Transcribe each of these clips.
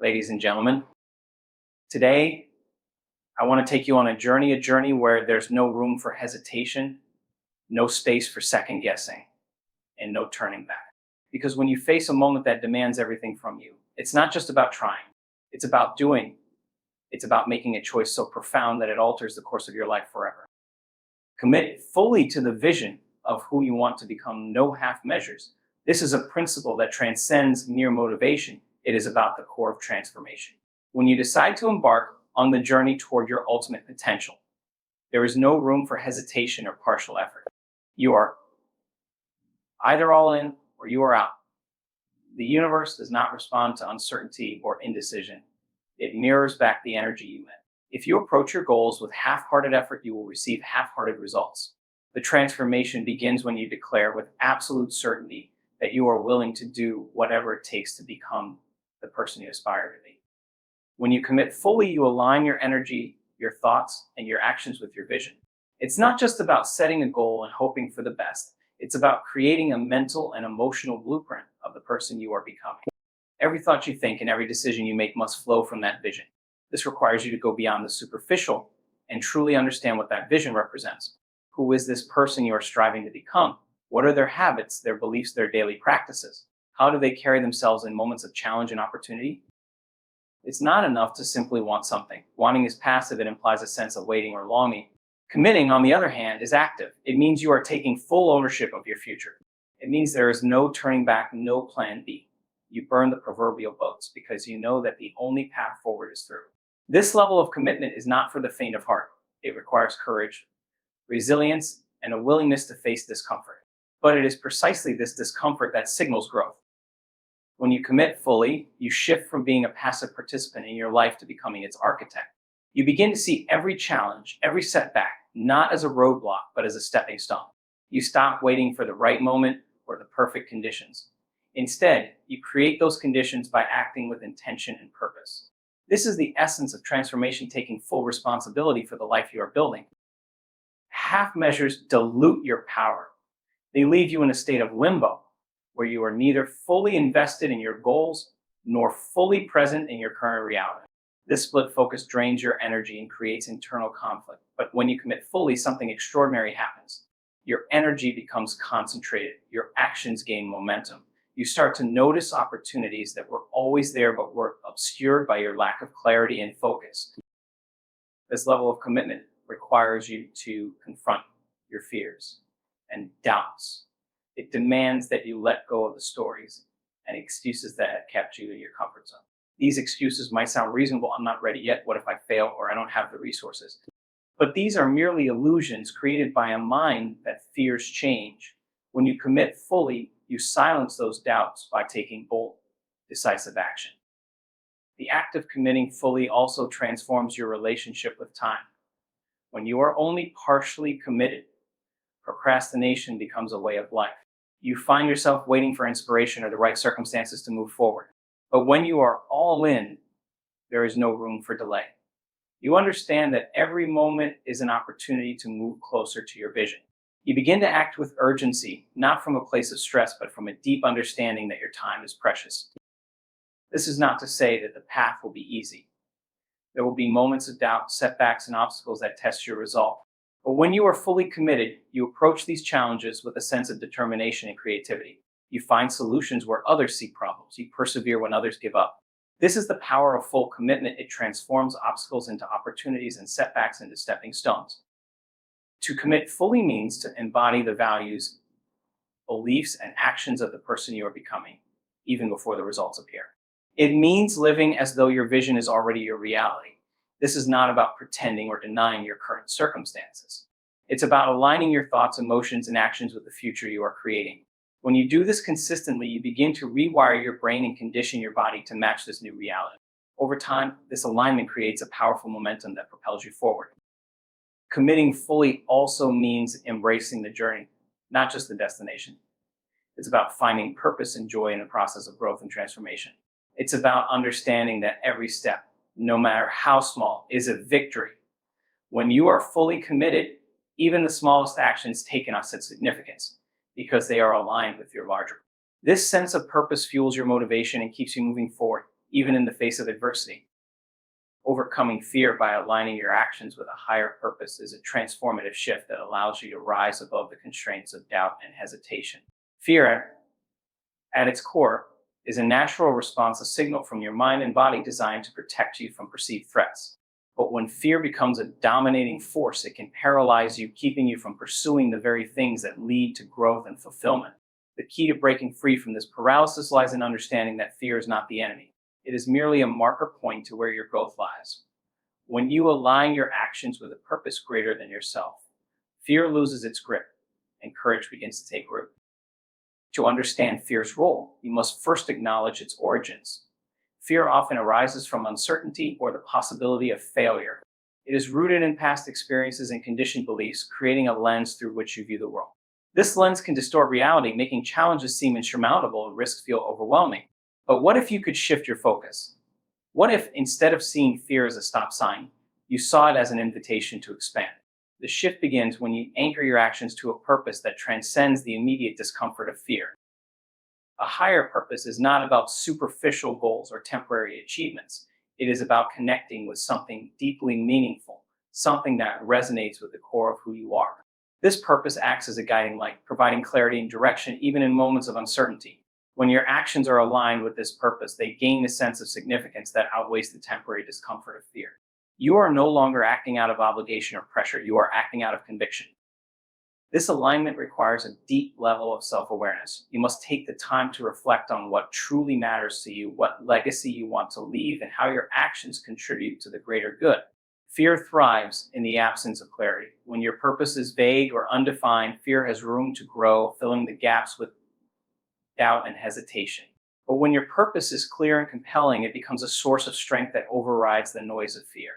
ladies and gentlemen. Today, I want to take you on a journey where there's no room for hesitation, no space for second guessing, and no turning back. Because when you face a moment that demands everything from you, it's not just about trying, it's about doing. It's about making a choice so profound that it alters the course of your life forever. Commit fully to the vision of who you want to become, no half measures. This is a principle that transcends mere motivation. It is about the core of transformation. When you decide to embark on the journey toward your ultimate potential, there is no room for hesitation or partial effort. You are either all in or you are out. The universe does not respond to uncertainty or indecision. It mirrors back the energy you emit. If you approach your goals with half-hearted effort, you will receive half-hearted results. The transformation begins when you declare with absolute certainty that you are willing to do whatever it takes to become the person you aspire to be. When you commit fully, you align your energy, your thoughts, and your actions with your vision. It's not just about setting a goal and hoping for the best. It's about creating a mental and emotional blueprint of the person you are becoming. Every thought you think and every decision you make must flow from that vision. This requires you to go beyond the superficial and truly understand what that vision represents. Who is this person you are striving to become? What are their habits, their beliefs, their daily practices? How do they carry themselves in moments of challenge and opportunity? It's not enough to simply want something. Wanting is passive. It implies a sense of waiting or longing. Committing, on the other hand, is active. It means you are taking full ownership of your future. It means there is no turning back, no plan B. You burn the proverbial boats because you know that the only path forward is through. This level of commitment is not for the faint of heart. It requires courage, resilience, and a willingness to face discomfort. But it is precisely this discomfort that signals growth. When you commit fully, you shift from being a passive participant in your life to becoming its architect. You begin to see every challenge, every setback, not as a roadblock, but as a stepping stone. You stop waiting for the right moment or the perfect conditions. Instead, you create those conditions by acting with intention and purpose. This is the essence of transformation, taking full responsibility for the life you are building. Half measures dilute your power. They leave you in a state of limbo, where you are neither fully invested in your goals nor fully present in your current reality. This split focus drains your energy and creates internal conflict. But when you commit fully, something extraordinary happens. Your energy becomes concentrated. Your actions gain momentum. You start to notice opportunities that were always there but were obscured by your lack of clarity and focus. This level of commitment requires you to confront your fears and doubts. It demands that you let go of the stories and excuses that have kept you in your comfort zone. These excuses might sound reasonable. I'm not ready yet. What if I fail or I don't have the resources? But these are merely illusions created by a mind that fears change. When you commit fully, you silence those doubts by taking bold, decisive action. The act of committing fully also transforms your relationship with time. When you are only partially committed, procrastination becomes a way of life. You find yourself waiting for inspiration or the right circumstances to move forward. But when you are all in, there is no room for delay. You understand that every moment is an opportunity to move closer to your vision. You begin to act with urgency, not from a place of stress, but from a deep understanding that your time is precious. This is not to say that the path will be easy. There will be moments of doubt, setbacks, and obstacles that test your resolve. But when you are fully committed, you approach these challenges with a sense of determination and creativity. You find solutions where others see problems. You persevere when others give up. This is the power of full commitment. It transforms obstacles into opportunities and setbacks into stepping stones. To commit fully means to embody the values, beliefs, and actions of the person you are becoming, even before the results appear. It means living as though your vision is already your reality. This is not about pretending or denying your current circumstances. It's about aligning your thoughts, emotions, and actions with the future you are creating. When you do this consistently, you begin to rewire your brain and condition your body to match this new reality. Over time, this alignment creates a powerful momentum that propels you forward. Committing fully also means embracing the journey, not just the destination. It's about finding purpose and joy in the process of growth and transformation. It's about understanding that every step, no matter how small, is a victory. When you are fully committed, even the smallest actions take on significance because they are aligned with your larger. This sense of purpose fuels your motivation and keeps you moving forward. even in the face of adversity. Overcoming fear by aligning your actions with a higher purpose is a transformative shift that allows you to rise above the constraints of doubt and hesitation. Fear, at its core, is a natural response, a signal from your mind and body designed to protect you from perceived threats. But when fear becomes a dominating force, it can paralyze you, keeping you from pursuing the very things that lead to growth and fulfillment. The key to breaking free from this paralysis lies in understanding that fear is not the enemy. It is merely a marker point to where your growth lies. When you align your actions with a purpose greater than yourself, fear loses its grip and courage begins to take root. To understand fear's role, you must first acknowledge its origins. Fear often arises from uncertainty or the possibility of failure. It is rooted in past experiences and conditioned beliefs, creating a lens through which you view the world. This lens can distort reality, making challenges seem insurmountable and risks feel overwhelming. But what if you could shift your focus? What if, instead of seeing fear as a stop sign, you saw it as an invitation to expand? The shift begins when you anchor your actions to a purpose that transcends the immediate discomfort of fear. A higher purpose is not about superficial goals or temporary achievements. It is about connecting with something deeply meaningful, something that resonates with the core of who you are. This purpose acts as a guiding light, providing clarity and direction even in moments of uncertainty. When your actions are aligned with this purpose, they gain a sense of significance that outweighs the temporary discomfort of fear. You are no longer acting out of obligation or pressure. You are acting out of conviction. This alignment requires a deep level of self-awareness. You must take the time to reflect on what truly matters to you, what legacy you want to leave, and how your actions contribute to the greater good. Fear thrives in the absence of clarity. When your purpose is vague or undefined, fear has room to grow, filling the gaps with doubt and hesitation. But when your purpose is clear and compelling, it becomes a source of strength that overrides the noise of fear.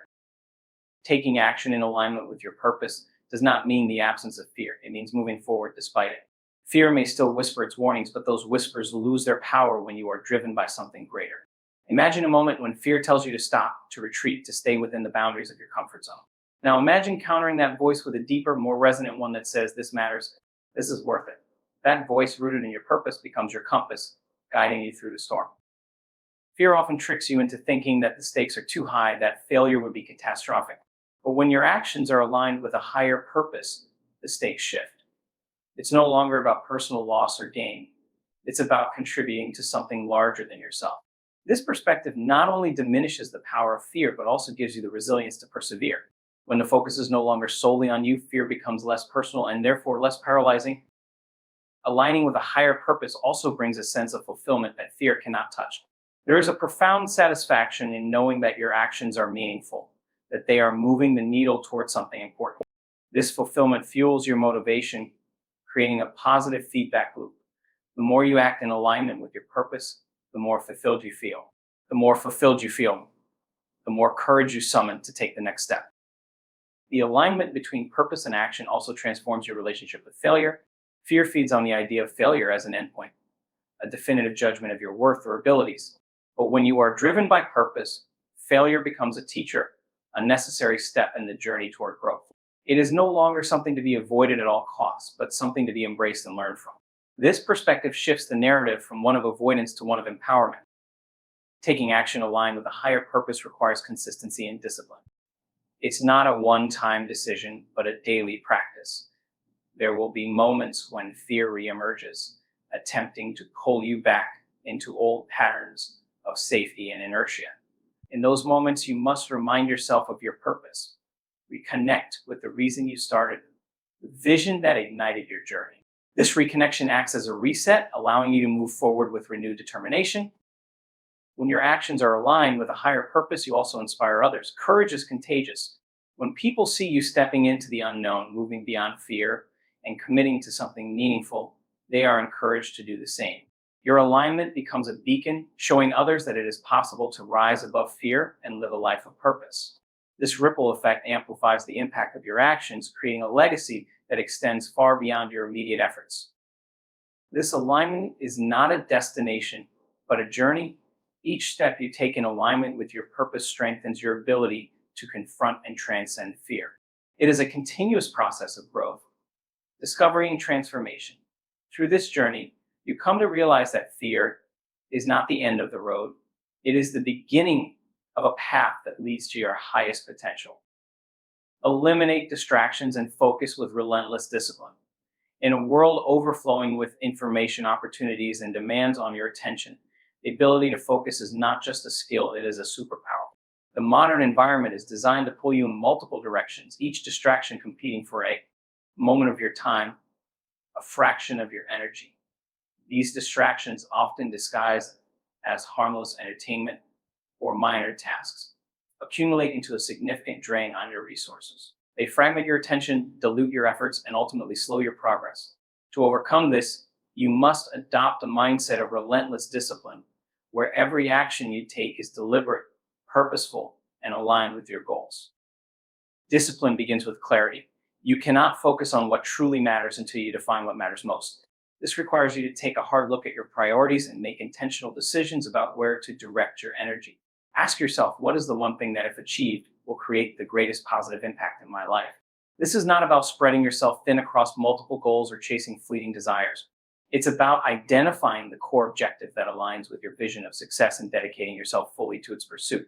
Taking action in alignment with your purpose does not mean the absence of fear. It means moving forward despite it. Fear may still whisper its warnings, but those whispers lose their power when you are driven by something greater. Imagine a moment when fear tells you to stop, to retreat, to stay within the boundaries of your comfort zone. Now imagine countering that voice with a deeper, more resonant one that says, "This matters, this is worth it." That voice, rooted in your purpose, becomes your compass, guiding you through the storm. Fear often tricks you into thinking that the stakes are too high, that failure would be catastrophic. But when your actions are aligned with a higher purpose, the stakes shift. It's no longer about personal loss or gain. It's about contributing to something larger than yourself. This perspective not only diminishes the power of fear, but also gives you the resilience to persevere. When the focus is no longer solely on you, fear becomes less personal and therefore less paralyzing. Aligning with a higher purpose also brings a sense of fulfillment that fear cannot touch. There is a profound satisfaction in knowing that your actions are meaningful, that they are moving the needle towards something important. This fulfillment fuels your motivation, creating a positive feedback loop. The more you act in alignment with your purpose, the more fulfilled you feel. The more fulfilled you feel, the more courage you summon to take the next step. The alignment between purpose and action also transforms your relationship with failure. Fear feeds on the idea of failure as an endpoint, a definitive judgment of your worth or abilities. But when you are driven by purpose, failure becomes a teacher, a necessary step in the journey toward growth. It is no longer something to be avoided at all costs, but something to be embraced and learned from. This perspective shifts the narrative from one of avoidance to one of empowerment. Taking action aligned with a higher purpose requires consistency and discipline. It's not a one-time decision, but a daily practice. There will be moments when fear reemerges, attempting to pull you back into old patterns of safety and inertia. In those moments, you must remind yourself of your purpose. Reconnect with the reason you started, the vision that ignited your journey. This reconnection acts as a reset, allowing you to move forward with renewed determination. When your actions are aligned with a higher purpose, you also inspire others. Courage is contagious. When people see you stepping into the unknown, moving beyond fear, and committing to something meaningful, they are encouraged to do the same. Your alignment becomes a beacon, showing others that it is possible to rise above fear and live a life of purpose. This ripple effect amplifies the impact of your actions, creating a legacy that extends far beyond your immediate efforts. This alignment is not a destination, but a journey. Each step you take in alignment with your purpose strengthens your ability to confront and transcend fear. It is a continuous process of growth, discovery, and transformation. Through this journey, you come to realize that fear is not the end of the road. It is the beginning of a path that leads to your highest potential. Eliminate distractions and focus with relentless discipline. In a world overflowing with information, opportunities, and demands on your attention, the ability to focus is not just a skill, it is a superpower. The modern environment is designed to pull you in multiple directions, each distraction competing for a moment of your time, a fraction of your energy. These distractions, often disguised as harmless entertainment or minor tasks, accumulate into a significant drain on your resources. They fragment your attention, dilute your efforts, and ultimately slow your progress. To overcome this, you must adopt a mindset of relentless discipline, where every action you take is deliberate, purposeful, and aligned with your goals. Discipline begins with clarity. You cannot focus on what truly matters until you define what matters most. This requires you to take a hard look at your priorities and make intentional decisions about where to direct your energy. Ask yourself, what is the one thing that, if achieved, will create the greatest positive impact in my life? This is not about spreading yourself thin across multiple goals or chasing fleeting desires. It's about identifying the core objective that aligns with your vision of success and dedicating yourself fully to its pursuit.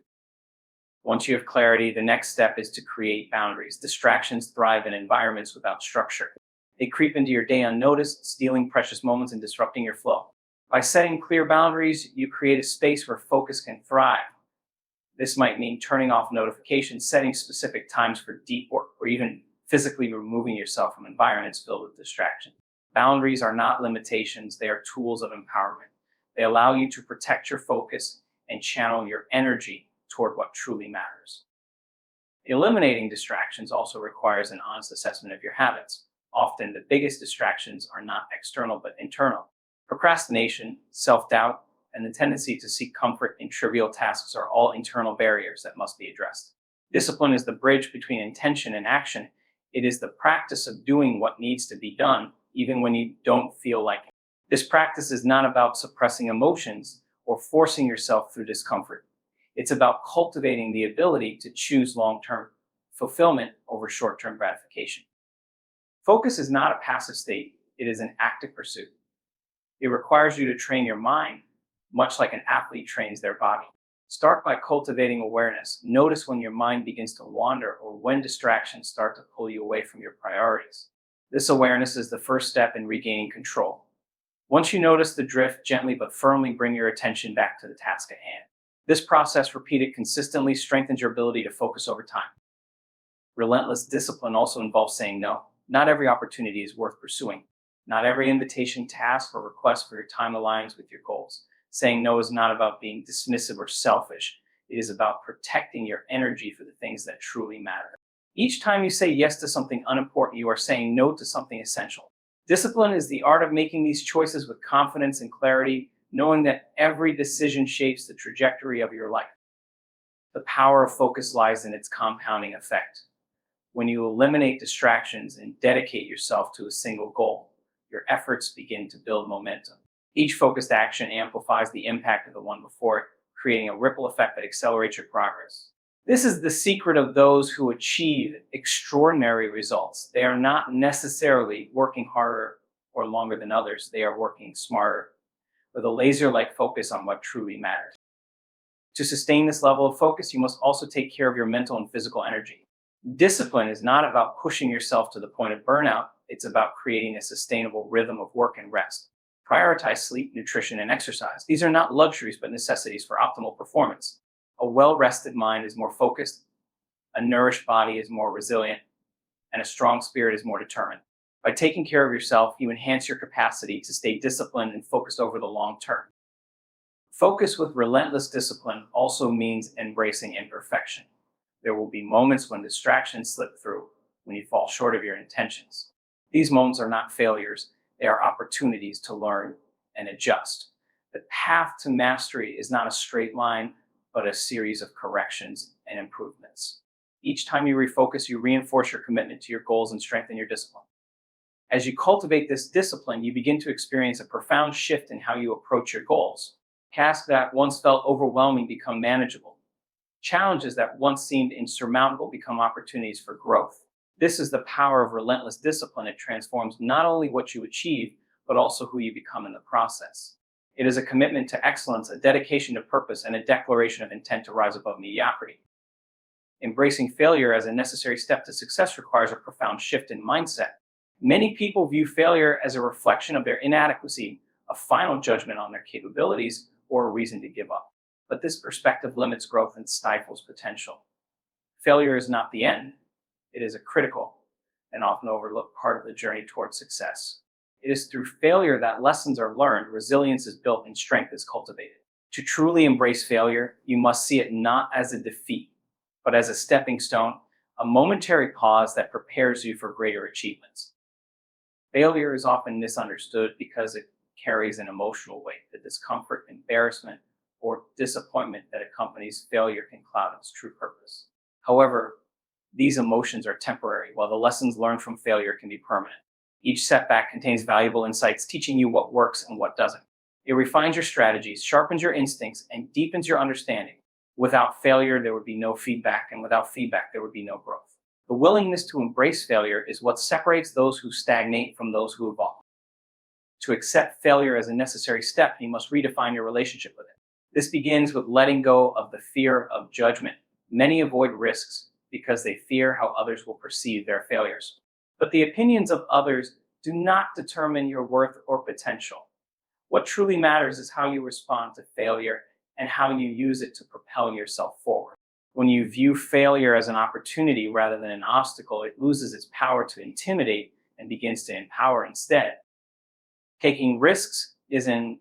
Once you have clarity, the next step is to create boundaries. Distractions thrive in environments without structure. They creep into your day unnoticed, stealing precious moments and disrupting your flow. By setting clear boundaries, you create a space where focus can thrive. This might mean turning off notifications, setting specific times for deep work, or even physically removing yourself from environments filled with distraction. Boundaries are not limitations, they are tools of empowerment. They allow you to protect your focus and channel your energy toward what truly matters. Eliminating distractions also requires an honest assessment of your habits. Often, the biggest distractions are not external but internal. Procrastination, self-doubt, and the tendency to seek comfort in trivial tasks are all internal barriers that must be addressed. Discipline is the bridge between intention and action. It is the practice of doing what needs to be done, even when you don't feel like it. This practice is not about suppressing emotions or forcing yourself through discomfort. It's about cultivating the ability to choose long-term fulfillment over short-term gratification. Focus is not a passive state, it is an active pursuit. It requires you to train your mind, much like an athlete trains their body. Start by cultivating awareness. Notice when your mind begins to wander or when distractions start to pull you away from your priorities. This awareness is the first step in regaining control. Once you notice the drift, gently but firmly bring your attention back to the task at hand. This process, repeated consistently, strengthens your ability to focus over time. Relentless discipline also involves saying no. Not every opportunity is worth pursuing. Not every invitation, task, or request for your time aligns with your goals. Saying no is not about being dismissive or selfish. It is about protecting your energy for the things that truly matter. Each time you say yes to something unimportant, you are saying no to something essential. Discipline is the art of making these choices with confidence and clarity, knowing that every decision shapes the trajectory of your life. The power of focus lies in its compounding effect. When you eliminate distractions and dedicate yourself to a single goal, your efforts begin to build momentum. Each focused action amplifies the impact of the one before it, creating a ripple effect that accelerates your progress. This is the secret of those who achieve extraordinary results. They are not necessarily working harder or longer than others. They are working smarter, with a laser-like focus on what truly matters. To sustain this level of focus, you must also take care of your mental and physical energy. Discipline is not about pushing yourself to the point of burnout. It's about creating a sustainable rhythm of work and rest. Prioritize sleep, nutrition, and exercise. These are not luxuries, but necessities for optimal performance. A well-rested mind is more focused, a nourished body is more resilient, and a strong spirit is more determined. By taking care of yourself, you enhance your capacity to stay disciplined and focused over the long term. Focus with relentless discipline also means embracing imperfection. There will be moments when distractions slip through, when you fall short of your intentions. These moments are not failures, they are opportunities to learn and adjust. The path to mastery is not a straight line, but a series of corrections and improvements. Each time you refocus, you reinforce your commitment to your goals and strengthen your discipline. As you cultivate this discipline, you begin to experience a profound shift in how you approach your goals. Tasks that once felt overwhelming become manageable. Challenges that once seemed insurmountable become opportunities for growth. This is the power of relentless discipline. It transforms not only what you achieve, but also who you become in the process. It is a commitment to excellence, a dedication to purpose, and a declaration of intent to rise above mediocrity. Embracing failure as a necessary step to success requires a profound shift in mindset. Many people view failure as a reflection of their inadequacy, a final judgment on their capabilities, or a reason to give up. But this perspective limits growth and stifles potential. Failure is not the end. It is a critical and often overlooked part of the journey towards success. It is through failure that lessons are learned, resilience is built, and strength is cultivated. To truly embrace failure, you must see it not as a defeat, but as a stepping stone, a momentary pause that prepares you for greater achievements. Failure is often misunderstood because it carries an emotional weight. The discomfort, embarrassment, or disappointment that accompanies failure can cloud its true purpose. However, these emotions are temporary, while the lessons learned from failure can be permanent. Each setback contains valuable insights, teaching you what works and what doesn't. It refines your strategies, sharpens your instincts, and deepens your understanding. Without failure, there would be no feedback, and without feedback, there would be no growth. The willingness to embrace failure is what separates those who stagnate from those who evolve. To accept failure as a necessary step, you must redefine your relationship with it. This begins with letting go of the fear of judgment. Many avoid risks because they fear how others will perceive their failures. But the opinions of others do not determine your worth or potential. What truly matters is how you respond to failure and how you use it to propel yourself forward. When you view failure as an opportunity rather than an obstacle, it loses its power to intimidate and begins to empower instead. Taking risks is an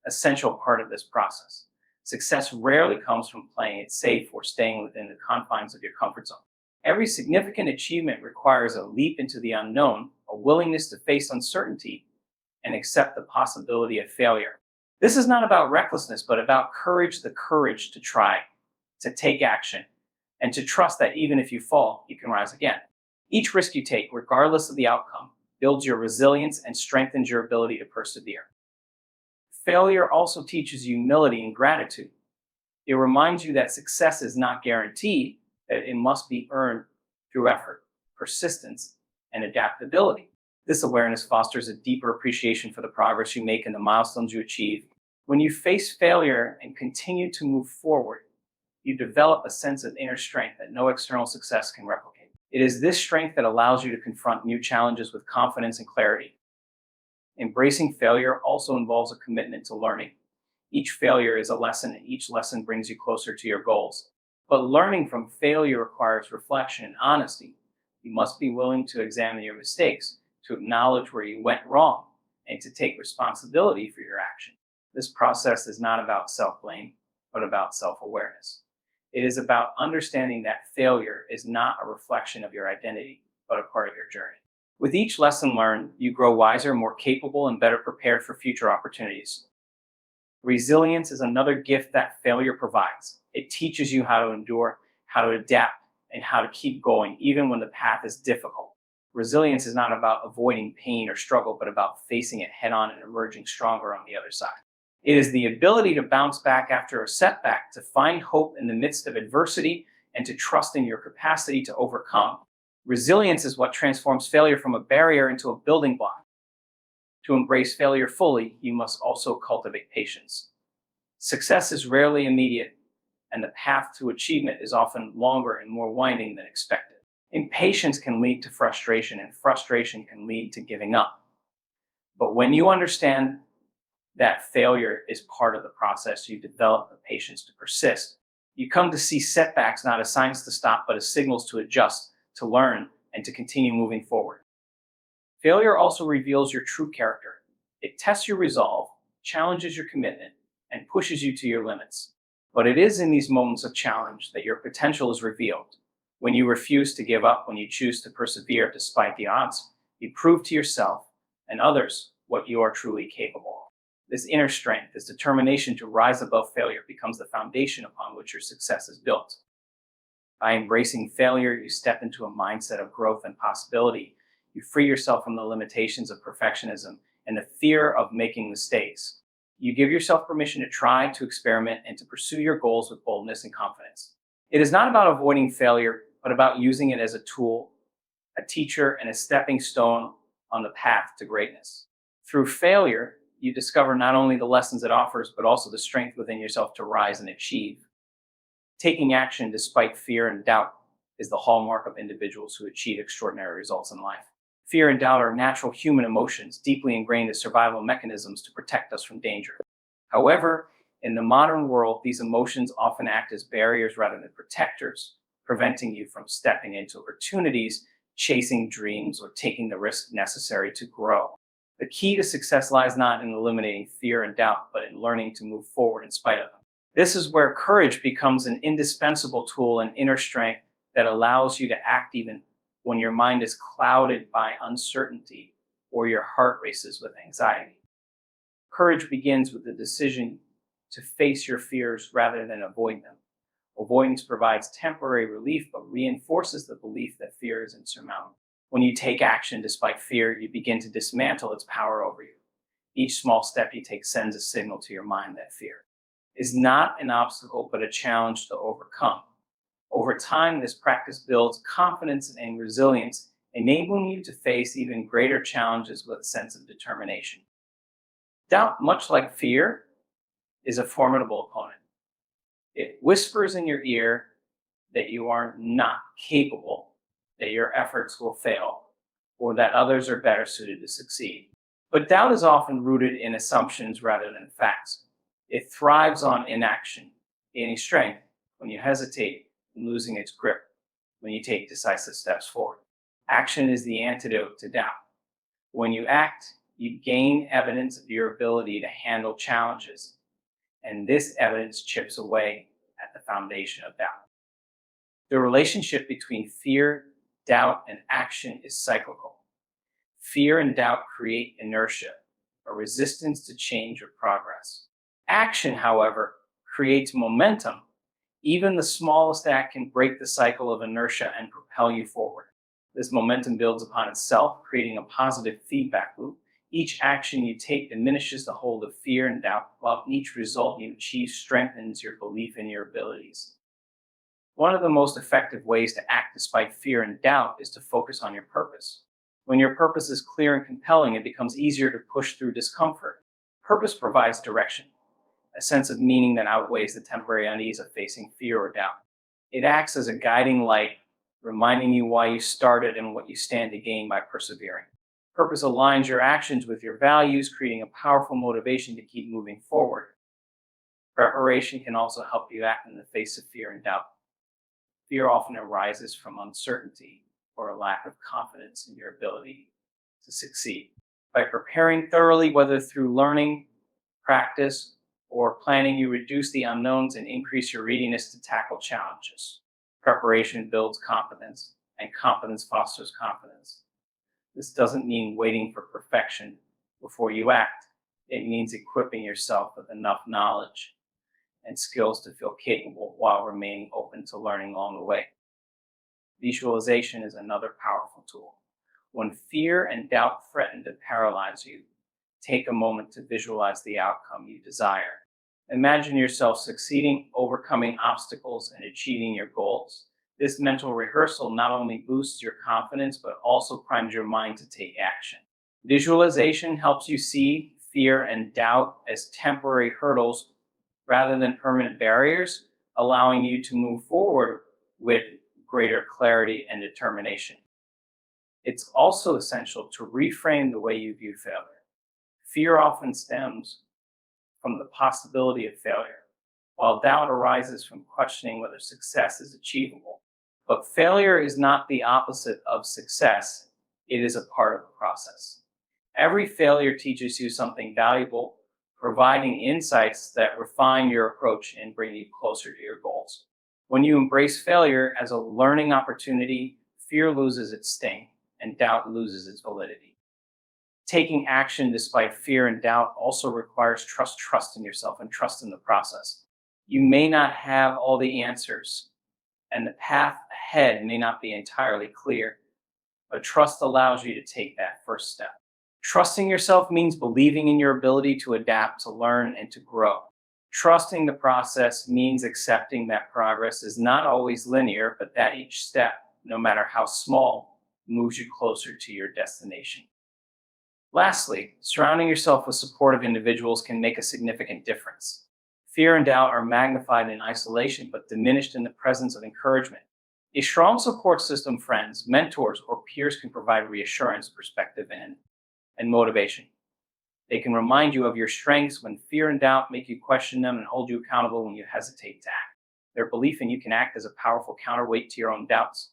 essential part of this process. Success rarely comes from playing it safe or staying within the confines of your comfort zone. Every significant achievement requires a leap into the unknown, a willingness to face uncertainty and accept the possibility of failure. This is not about recklessness, but about courage, the courage to try, to take action, and to trust that even if you fall, you can rise again. Each risk you take, regardless of the outcome, builds your resilience and strengthens your ability to persevere. Failure also teaches you humility and gratitude. It reminds you that success is not guaranteed, that it must be earned through effort, persistence, and adaptability. This awareness fosters a deeper appreciation for the progress you make and the milestones you achieve. When you face failure and continue to move forward, you develop a sense of inner strength that no external success can replicate. It is this strength that allows you to confront new challenges with confidence and clarity. Embracing failure also involves a commitment to learning. Each failure is a lesson, and each lesson brings you closer to your goals. But learning from failure requires reflection and honesty. You must be willing to examine your mistakes, to acknowledge where you went wrong, and to take responsibility for your action. This process is not about self-blame, but about self-awareness. It is about understanding that failure is not a reflection of your identity, but a part of your journey. With each lesson learned, you grow wiser, more capable, and better prepared for future opportunities. Resilience is another gift that failure provides. It teaches you how to endure, how to adapt, and how to keep going, even when the path is difficult. Resilience is not about avoiding pain or struggle, but about facing it head on and emerging stronger on the other side. It is the ability to bounce back after a setback, to find hope in the midst of adversity, and to trust in your capacity to overcome. Resilience is what transforms failure from a barrier into a building block. To embrace failure fully, you must also cultivate patience. Success is rarely immediate, and the path to achievement is often longer and more winding than expected. Impatience can lead to frustration, and frustration can lead to giving up. But when you understand that failure is part of the process, you develop the patience to persist. You come to see setbacks not as signs to stop, but as signals to adjust, to learn, and to continue moving forward. Failure also reveals your true character. It tests your resolve, challenges your commitment, and pushes you to your limits. But it is in these moments of challenge that your potential is revealed. When you refuse to give up, when you choose to persevere despite the odds, you prove to yourself and others what you are truly capable of. This inner strength, this determination to rise above failure, becomes the foundation upon which your success is built. By embracing failure, you step into a mindset of growth and possibility. You free yourself from the limitations of perfectionism and the fear of making mistakes. You give yourself permission to try, to experiment, and to pursue your goals with boldness and confidence. It is not about avoiding failure, but about using it as a tool, a teacher, and a stepping stone on the path to greatness. Through failure, you discover not only the lessons it offers, but also the strength within yourself to rise and achieve. Taking action despite fear and doubt is the hallmark of individuals who achieve extraordinary results in life. Fear and doubt are natural human emotions, deeply ingrained as survival mechanisms to protect us from danger. However, in the modern world, these emotions often act as barriers rather than protectors, preventing you from stepping into opportunities, chasing dreams, or taking the risk necessary to grow. The key to success lies not in eliminating fear and doubt, but in learning to move forward in spite of them. This is where courage becomes an indispensable tool and inner strength that allows you to act even when your mind is clouded by uncertainty or your heart races with anxiety. Courage begins with the decision to face your fears rather than avoid them. Avoidance provides temporary relief, but reinforces the belief that fear is insurmountable. When you take action despite fear, you begin to dismantle its power over you. Each small step you take sends a signal to your mind that fear is not an obstacle, but a challenge to overcome. Over time, this practice builds confidence and resilience, enabling you to face even greater challenges with a sense of determination. Doubt, much like fear, is a formidable opponent. It whispers in your ear that you are not capable, that your efforts will fail, or that others are better suited to succeed. But doubt is often rooted in assumptions rather than facts. It thrives on inaction, gaining strength when you hesitate and losing its grip when you take decisive steps forward. Action is the antidote to doubt. When you act, you gain evidence of your ability to handle challenges, and this evidence chips away at the foundation of doubt. The relationship between fear, doubt, and action is cyclical. Fear and doubt create inertia, a resistance to change or progress. Action, however, creates momentum. Even the smallest act can break the cycle of inertia and propel you forward. This momentum builds upon itself, creating a positive feedback loop. Each action you take diminishes the hold of fear and doubt, while each result you achieve strengthens your belief in your abilities. One of the most effective ways to act despite fear and doubt is to focus on your purpose. When your purpose is clear and compelling, it becomes easier to push through discomfort. Purpose provides direction, a sense of meaning that outweighs the temporary unease of facing fear or doubt. It acts as a guiding light, reminding you why you started and what you stand to gain by persevering. Purpose aligns your actions with your values, creating a powerful motivation to keep moving forward. Preparation can also help you act in the face of fear and doubt. Fear often arises from uncertainty or a lack of confidence in your ability to succeed. By preparing thoroughly, whether through learning, practice, or planning, you reduce the unknowns and increase your readiness to tackle challenges. Preparation builds confidence, and confidence fosters confidence. This doesn't mean waiting for perfection before you act. It means equipping yourself with enough knowledge and skills to feel capable while remaining open to learning along the way. Visualization is another powerful tool. When fear and doubt threaten to paralyze you, take a moment to visualize the outcome you desire. Imagine yourself succeeding, overcoming obstacles, and achieving your goals. This mental rehearsal not only boosts your confidence, but also primes your mind to take action. Visualization helps you see fear and doubt as temporary hurdles rather than permanent barriers, allowing you to move forward with greater clarity and determination. It's also essential to reframe the way you view failure. Fear often stems from the possibility of failure, while doubt arises from questioning whether success is achievable. But failure is not the opposite of success, it is a part of the process. Every failure teaches you something valuable, providing insights that refine your approach and bring you closer to your goals. When you embrace failure as a learning opportunity, fear loses its sting and doubt loses its validity. Taking action despite fear and doubt also requires trust in yourself and trust in the process. You may not have all the answers, and the path ahead may not be entirely clear, but trust allows you to take that first step. Trusting yourself means believing in your ability to adapt, to learn, and to grow. Trusting the process means accepting that progress is not always linear, but that each step, no matter how small, moves you closer to your destination. Lastly, surrounding yourself with supportive individuals can make a significant difference. Fear and doubt are magnified in isolation but diminished in the presence of encouragement. A strong support system, friends, mentors, or peers can provide reassurance, perspective, and motivation. They can remind you of your strengths when fear and doubt make you question them and hold you accountable when you hesitate to act. Their belief in you can act as a powerful counterweight to your own doubts.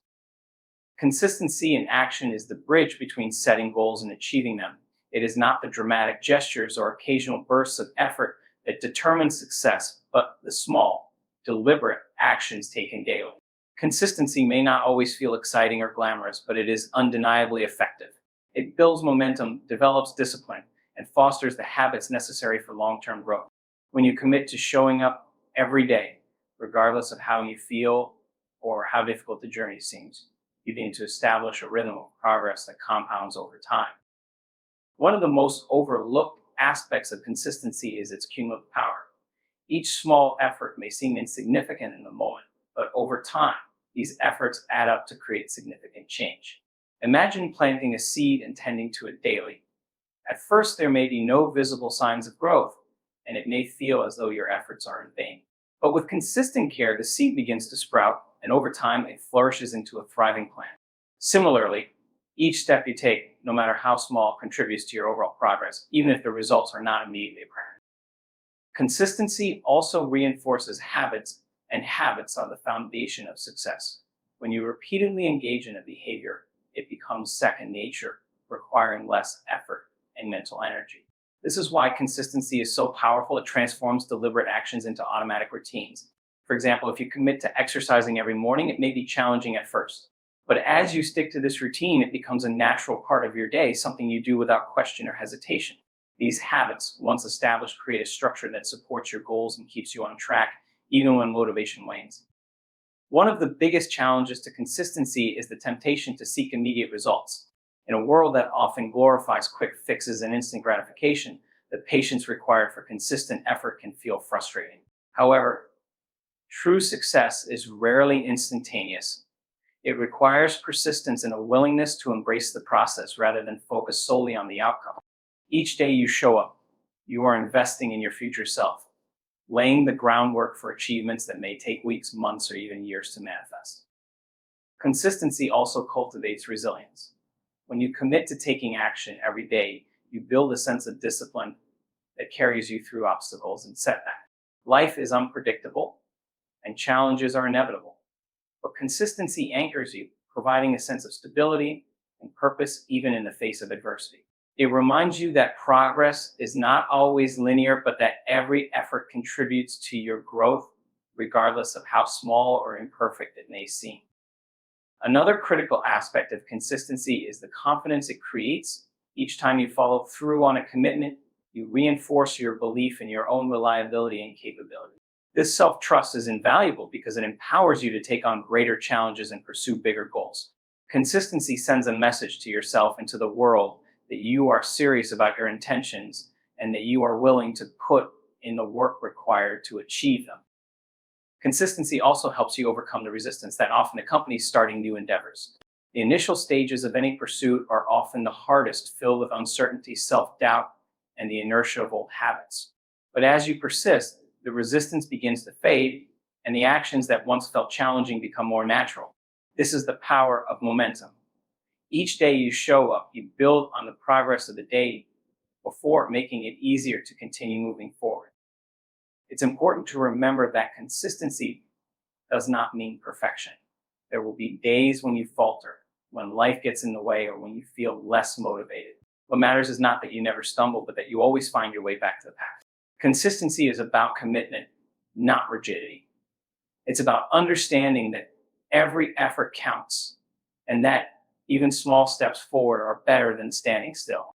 Consistency in action is the bridge between setting goals and achieving them. It is not the dramatic gestures or occasional bursts of effort that determine success, but the small, deliberate actions taken daily. Consistency may not always feel exciting or glamorous, but it is undeniably effective. It builds momentum, develops discipline, and fosters the habits necessary for long-term growth. When you commit to showing up every day, regardless of how you feel or how difficult the journey seems, you begin to establish a rhythm of progress that compounds over time. One of the most overlooked aspects of consistency is its cumulative power. Each small effort may seem insignificant in the moment, but over time, these efforts add up to create significant change. Imagine planting a seed and tending to it daily. At first, there may be no visible signs of growth, and it may feel as though your efforts are in vain. But with consistent care, the seed begins to sprout, and over time, it flourishes into a thriving plant. Similarly, each step you take, no matter how small, contributes to your overall progress, even if the results are not immediately apparent. Consistency also reinforces habits, and habits are the foundation of success. When you repeatedly engage in a behavior, it becomes second nature, requiring less effort and mental energy. This is why consistency is so powerful. It transforms deliberate actions into automatic routines. For example, if you commit to exercising every morning, it may be challenging at first. But as you stick to this routine, it becomes a natural part of your day, something you do without question or hesitation. These habits, once established, create a structure that supports your goals and keeps you on track, even when motivation wanes. One of the biggest challenges to consistency is the temptation to seek immediate results. In a world that often glorifies quick fixes and instant gratification, the patience required for consistent effort can feel frustrating. However, true success is rarely instantaneous. It requires persistence and a willingness to embrace the process rather than focus solely on the outcome. Each day you show up, you are investing in your future self, laying the groundwork for achievements that may take weeks, months, or even years to manifest. Consistency also cultivates resilience. When you commit to taking action every day, you build a sense of discipline that carries you through obstacles and setbacks. Life is unpredictable, and challenges are inevitable. But consistency anchors you, providing a sense of stability and purpose even in the face of adversity. It reminds you that progress is not always linear, but that every effort contributes to your growth, regardless of how small or imperfect it may seem. Another critical aspect of consistency is the confidence it creates. Each time you follow through on a commitment, you reinforce your belief in your own reliability and capability. This self-trust is invaluable because it empowers you to take on greater challenges and pursue bigger goals. Consistency sends a message to yourself and to the world that you are serious about your intentions and that you are willing to put in the work required to achieve them. Consistency also helps you overcome the resistance that often accompanies starting new endeavors. The initial stages of any pursuit are often the hardest, filled with uncertainty, self-doubt, and the inertia of old habits. But as you persist, the resistance begins to fade, and the actions that once felt challenging become more natural. This is the power of momentum. Each day you show up, you build on the progress of the day before, making it easier to continue moving forward. It's important to remember that consistency does not mean perfection. There will be days when you falter, when life gets in the way, or when you feel less motivated. What matters is not that you never stumble, but that you always find your way back to the path. Consistency is about commitment, not rigidity. It's about understanding that every effort counts and that even small steps forward are better than standing still.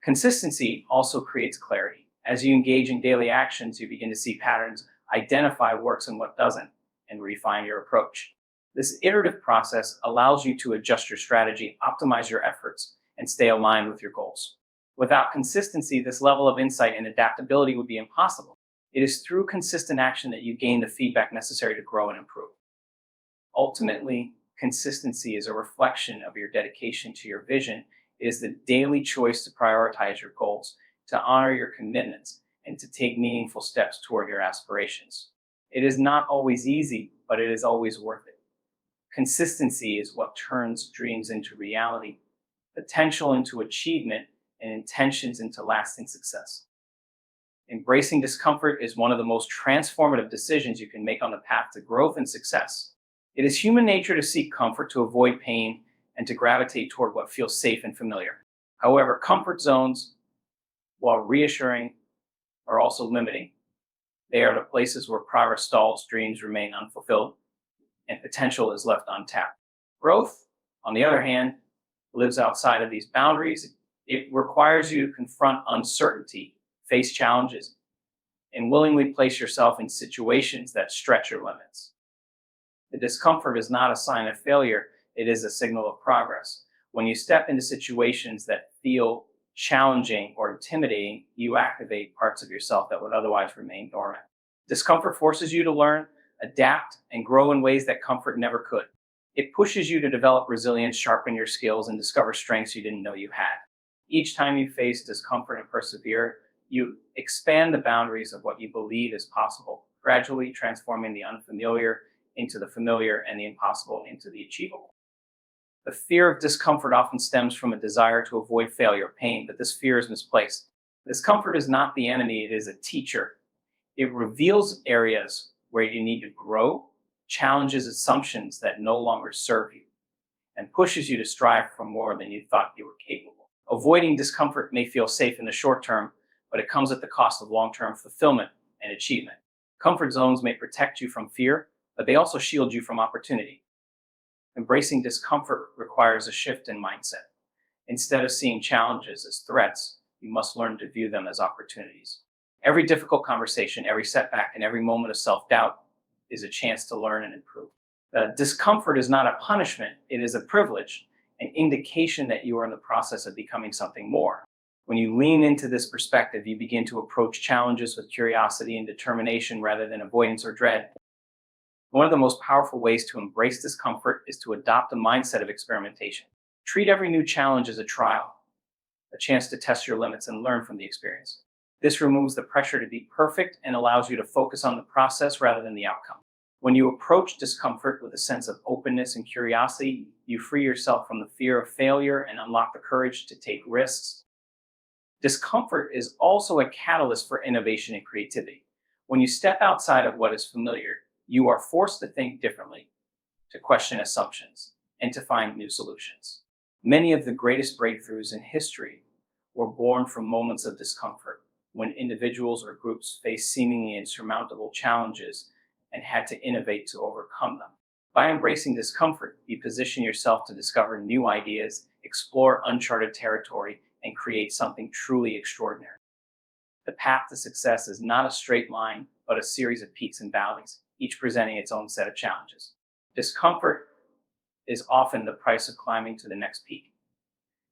Consistency also creates clarity. As you engage in daily actions, you begin to see patterns, identify what works and what doesn't, and refine your approach. This iterative process allows you to adjust your strategy, optimize your efforts, and stay aligned with your goals. Without consistency, this level of insight and adaptability would be impossible. It is through consistent action that you gain the feedback necessary to grow and improve. Ultimately, consistency is a reflection of your dedication to your vision It is the daily choice to prioritize your goals, to honor your commitments, and to take meaningful steps toward your aspirations. It is not always easy, but it is always worth it. Consistency is what turns dreams into reality, potential into achievement, and intentions into lasting success. Embracing discomfort is one of the most transformative decisions you can make on the path to growth and success. It is human nature to seek comfort, to avoid pain, and to gravitate toward what feels safe and familiar. However, comfort zones, while reassuring, are also limiting. They are the places where progress stalls, dreams remain unfulfilled, and potential is left untapped. Growth, on the other hand, lives outside of these boundaries. It requires you to confront uncertainty, face challenges, and willingly place yourself in situations that stretch your limits. The discomfort is not a sign of failure, it is a signal of progress. When you step into situations that feel challenging or intimidating, you activate parts of yourself that would otherwise remain dormant. Discomfort forces you to learn, adapt, and grow in ways that comfort never could. It pushes you to develop resilience, sharpen your skills, and discover strengths you didn't know you had. Each time you face discomfort and persevere, you expand the boundaries of what you believe is possible, gradually transforming the unfamiliar into the familiar and the impossible into the achievable. The fear of discomfort often stems from a desire to avoid failure or pain, but this fear is misplaced. Discomfort is not the enemy, it is a teacher. It reveals areas where you need to grow, challenges assumptions that no longer serve you, and pushes you to strive for more than you thought you were capable. Avoiding discomfort may feel safe in the short term, but it comes at the cost of long-term fulfillment and achievement. Comfort zones may protect you from fear, but they also shield you from opportunity. Embracing discomfort requires a shift in mindset. Instead of seeing challenges as threats, you must learn to view them as opportunities. Every difficult conversation, every setback, and every moment of self-doubt is a chance to learn and improve. Discomfort is not a punishment, it is a privilege, an indication that you are in the process of becoming something more. When you lean into this perspective, you begin to approach challenges with curiosity and determination rather than avoidance or dread. One of the most powerful ways to embrace discomfort is to adopt a mindset of experimentation. Treat every new challenge as a trial, a chance to test your limits and learn from the experience. This removes the pressure to be perfect and allows you to focus on the process rather than the outcome. When you approach discomfort with a sense of openness and curiosity, you free yourself from the fear of failure and unlock the courage to take risks. Discomfort is also a catalyst for innovation and creativity. When you step outside of what is familiar, you are forced to think differently, to question assumptions, and to find new solutions. Many of the greatest breakthroughs in history were born from moments of discomfort, when individuals or groups faced seemingly insurmountable challenges and had to innovate to overcome them. By embracing discomfort, you position yourself to discover new ideas, explore uncharted territory, and create something truly extraordinary. The path to success is not a straight line, but a series of peaks and valleys, each presenting its own set of challenges. Discomfort is often the price of climbing to the next peak.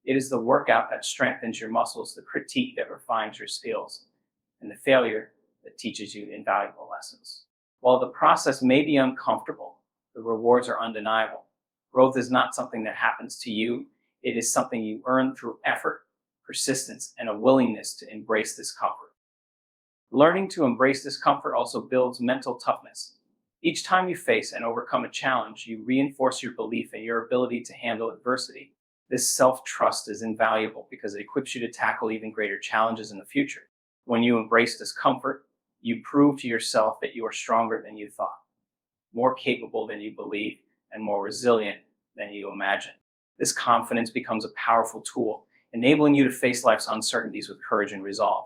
It is the workout that strengthens your muscles, the critique that refines your skills, and the failure that teaches you invaluable lessons. While the process may be uncomfortable, the rewards are undeniable. Growth is not something that happens to you. It is something you earn through effort, persistence, and a willingness to embrace discomfort. Learning to embrace discomfort also builds mental toughness. Each time you face and overcome a challenge, you reinforce your belief in your ability to handle adversity. This self-trust is invaluable because it equips you to tackle even greater challenges in the future. When you embrace discomfort, you prove to yourself that you are stronger than you thought, more capable than you believe, and more resilient than you imagined. This confidence becomes a powerful tool, enabling you to face life's uncertainties with courage and resolve.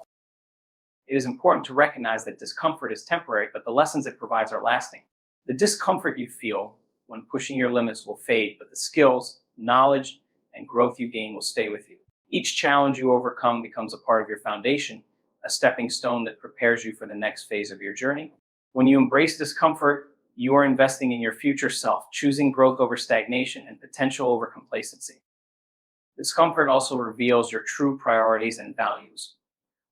It is important to recognize that discomfort is temporary, but the lessons it provides are lasting. The discomfort you feel when pushing your limits will fade, but the skills, knowledge, and growth you gain will stay with you. Each challenge you overcome becomes a part of your foundation, a stepping stone that prepares you for the next phase of your journey. When you embrace discomfort, you are investing in your future self, choosing growth over stagnation and potential over complacency. Discomfort also reveals your true priorities and values.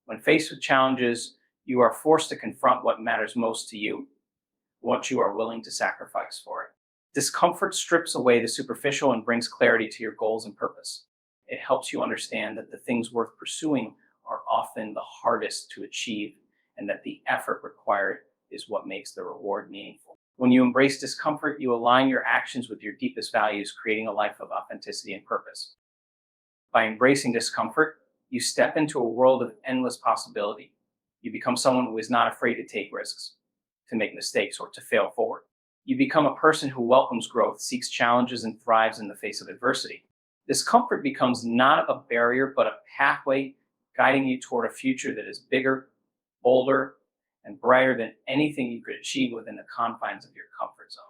When faced with challenges, you are forced to confront what matters most to you, what you are willing to sacrifice for it. Discomfort strips away the superficial and brings clarity to your goals and purpose. It helps you understand that the things worth pursuing are often the hardest to achieve, and that the effort required is what makes the reward meaningful. When you embrace discomfort, you align your actions with your deepest values, creating a life of authenticity and purpose. By embracing discomfort, you step into a world of endless possibility. You become someone who is not afraid to take risks, to make mistakes, or to fail forward. You become a person who welcomes growth, seeks challenges, and thrives in the face of adversity. Discomfort becomes not a barrier, but a pathway guiding you toward a future that is bigger, bolder, and brighter than anything you could achieve within the confines of your comfort zone.